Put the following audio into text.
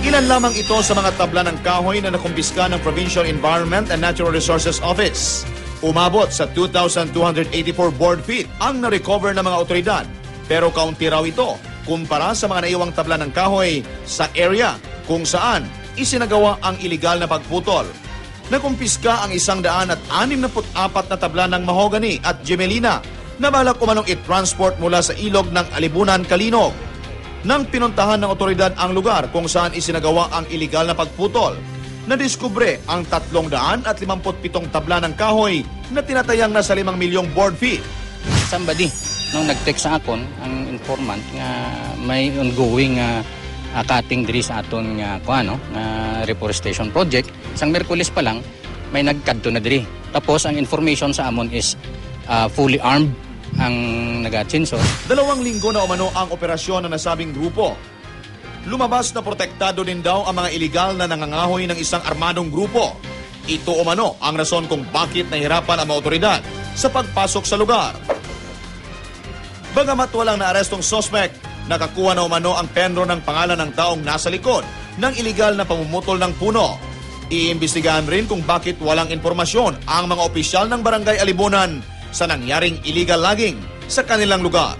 Ilan lamang ito sa mga tabla ng kahoy na nakumpiska ng Provincial Environment and Natural Resources Office. Umabot sa 2,284 board feet ang na-recover ng mga otoridad. Pero kaunti raw ito kumpara sa mga naiwang tabla ng kahoy sa area kung saan isinagawa ang iligal na pagputol. Nakumpiska ang 164 na tabla ng mahogany at gemelina na balak umanong i-transport mula sa ilog ng Alibunan, Kalinog. Nang pinuntahan ng otoridad ang lugar kung saan isinagawa ang iligal na pagputol, nadiskubre ang 357 tabla ng kahoy na tinatayang nasa 5 milyong board feet. Somebody, nung nag-text sa akon, ang informant nga may ongoing cutting diri sa aton nga reforestation project. Isang Merkulis pa lang, may nagkadto na diri. Tapos ang information sa amon is fully armed ang nagatsinso. 2 linggo na umano ang operasyon ng nasabing grupo. Lumabas na protektado din daw ang mga iligal na nangangahoy ng isang armadong grupo. Ito umano ang rason kung bakit nahirapan ang mga otoridad sa pagpasok sa lugar. Bagamat walang naarestong suspect, nakakuha na umano ang penro ng pangalan ng taong nasa likod ng iligal na pamumutol ng puno. Iimbestigahan rin kung bakit walang impormasyon ang mga opisyal ng Barangay Alibunan sa nangyaring illegal logging sa kanilang lugar.